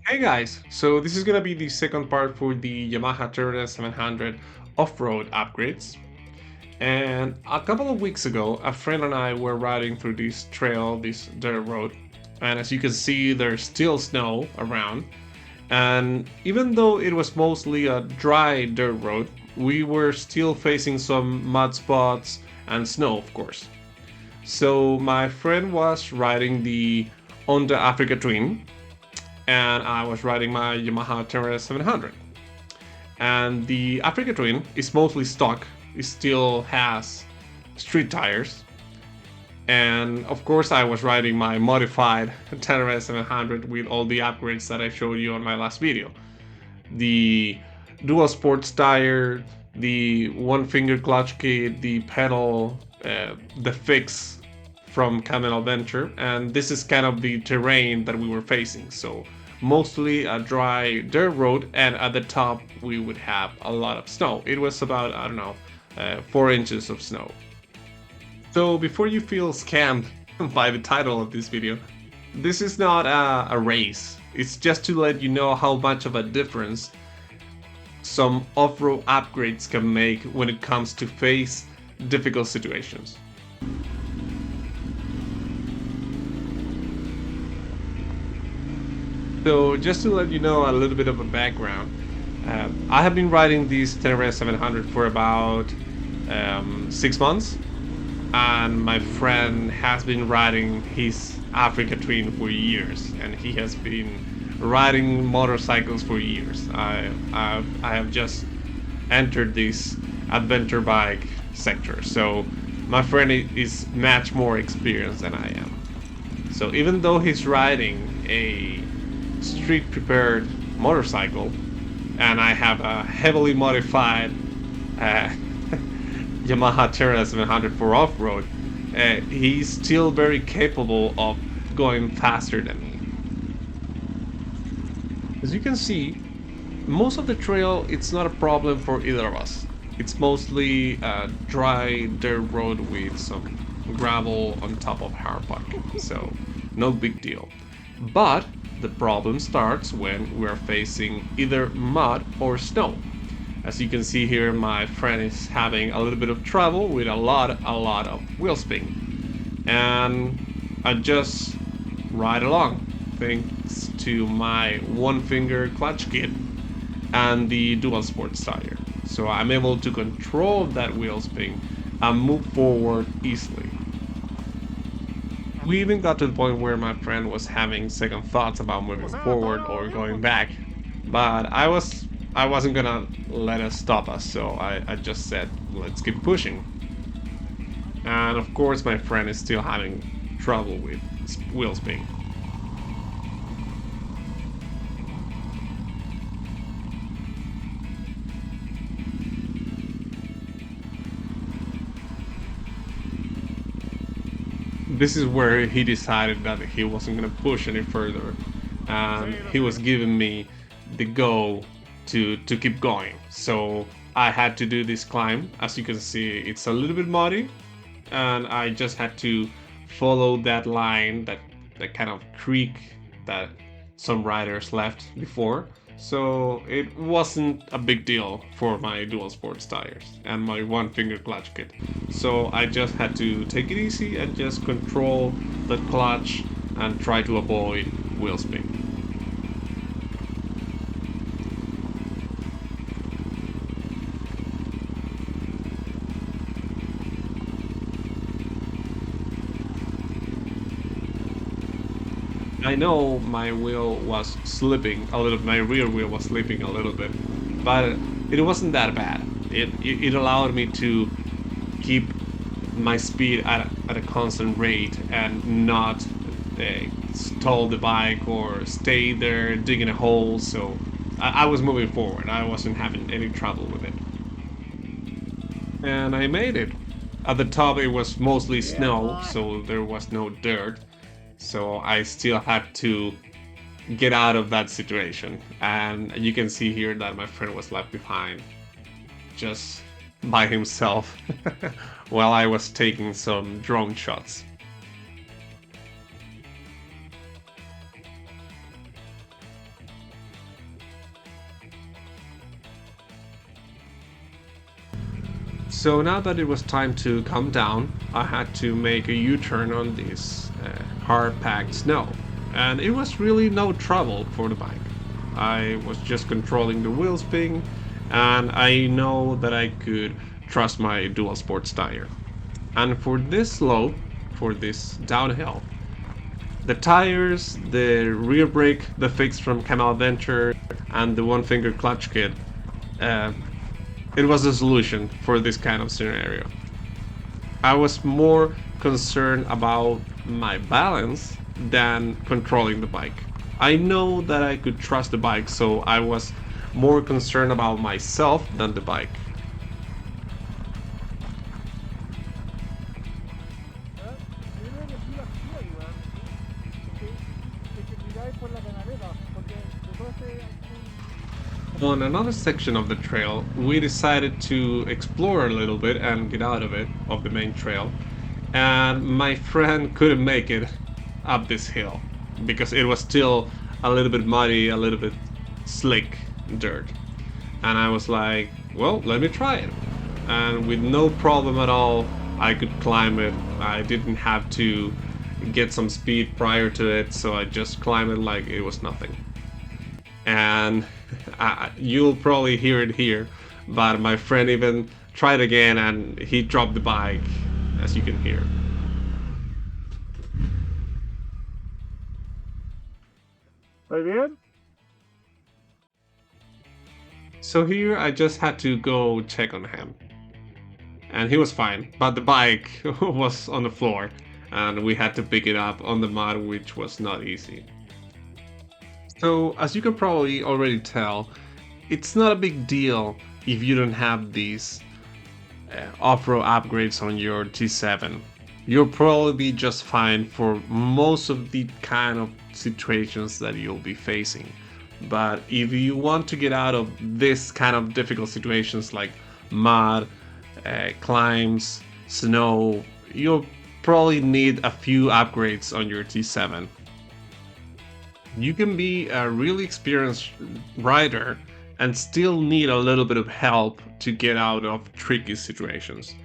Hey guys, so this is gonna be the second part for the Yamaha T700 off-road upgrades. And a couple of weeks ago, a friend and I were riding through this trail, this dirt road, and as you can see, there's still snow around. And even though it was mostly a dry dirt road, we were still facing some mud spots and snow, of course. So my friend was riding the Honda Africa Twin, and I was riding my Yamaha T700. And the Africa Twin is mostly stock. It still has street tires. And of course, I was riding my modified T700 with all the upgrades that I showed you on my last video. The dual sports tire, the one finger clutch kit, the pedal, the fix from Camel Adventure, and this is kind of the terrain that we were facing. So mostly a dry dirt road, and at the top we would have a lot of snow. It was about, I don't know, 4 inches of snow. So before you feel scammed by the title of this video, this is not a race. It's just to let you know how much of a difference some off-road upgrades can make when it comes to face difficult situations. So just to let you know a little bit of a background, I have been riding this Tenere 700 for about 6 months, and my friend has been riding his Africa Twin for years, and he has been riding motorcycles for years. I have just entered this adventure bike sector, so my friend is much more experienced than I am. So even though he's riding a street prepared motorcycle, and I have a heavily modified uh, Yamaha Terra 700 for off road, he's still very capable of going faster than me. As you can see, most of the trail it's not a problem for either of us. It's mostly a dry dirt road with some gravel on top of hard park, so no big deal. But the problem starts when we're facing either mud or snow. As you can see here, my friend is having a little bit of trouble with a lot of wheel spin. And I just ride along thanks to my one finger clutch kit and the dual sports tire. So I'm able to control that wheel spin and move forward easily. We even got to the point where my friend was having second thoughts about moving forward or going back, but I wasn't gonna let it stop us, so I just said let's keep pushing. And of course my friend is still having trouble with wheel spin. This is where he decided that he wasn't gonna push any further, and he was giving me the go to keep going. So I had to do this climb. As you can see, it's a little bit muddy, and I just had to follow that line, that kind of creek that some riders left before. So it wasn't a big deal for my dual sports tires and my one finger clutch kit. So I just had to take it easy and just control the clutch and try to avoid wheel spin. I know my wheel was slipping a little, my rear wheel was slipping a little bit, but it wasn't that bad. It allowed me to keep my speed at a constant rate and not stall the bike or stay there digging a hole. So I was moving forward. I wasn't having any trouble with it. And I made it. At the top, it was mostly snow, so there was no dirt. So I still had to get out of that situation. And you can see here that my friend was left behind just by himself while I was taking some drone shots. So now that it was time to come down, I had to make a U-turn on this hard-packed snow. And it was really no trouble for the bike. I was just controlling the wheel spin, and I know that I could trust my dual sports tire. And for this slope, for this downhill, the tires, the rear brake, the fix from Camel Adventure, and the one-finger clutch kit, uh, it was a solution for this kind of scenario. I was more concerned about my balance than controlling the bike. I know that I could trust the bike, so I was more concerned about myself than the bike. On another section of the trail, we decided to explore a little bit and get out of it, of the main trail. And my friend couldn't make it up this hill because it was still a little bit muddy, a little bit slick dirt. And I was like, well, let me try it. And with no problem at all, I could climb it. I didn't have to get some speed prior to it, so I just climbed it like it was nothing. And you'll probably hear it here, but my friend even tried again and he dropped the bike, as you can hear. So here I just had to go check on him. And he was fine, but the bike was on the floor and we had to pick it up on the mud, which was not easy. So, as you can probably already tell, it's not a big deal if you don't have these off-road upgrades on your T7. You'll probably be just fine for most of the kind of situations that you'll be facing. But if you want to get out of this kind of difficult situations like mud, climbs, snow, you'll probably need a few upgrades on your T7. You can be a really experienced rider and still need a little bit of help to get out of tricky situations.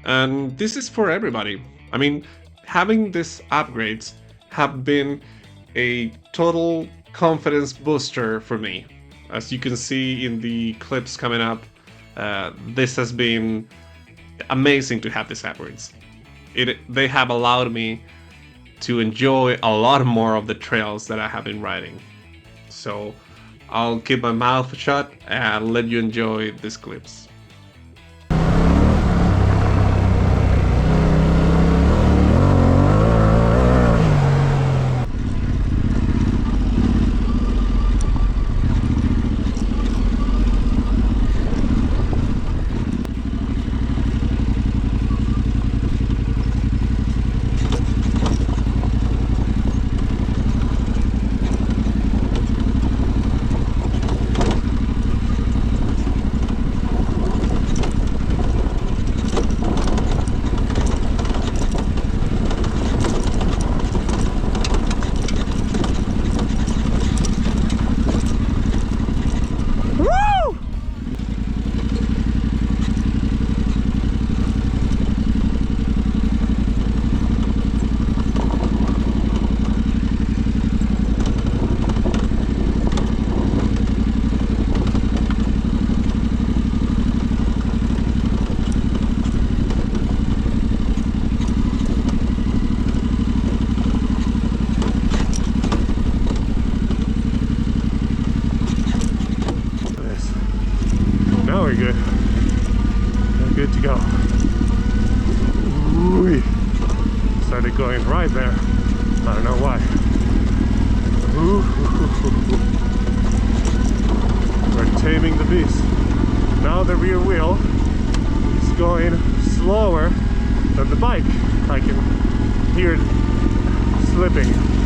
And this is for everybody. I mean, having these upgrades have been a total confidence booster for me. As you can see in the clips coming up, this has been amazing to have these upgrades. They have allowed me to enjoy a lot more of the trails that I have been riding. So I'll keep my mouth shut and let you enjoy these clips. Now we're good. We're good to go. Ooh, started going right there. I don't know why. Ooh. We're taming the beast. Now the rear wheel is going slower than the bike. I can hear it slipping.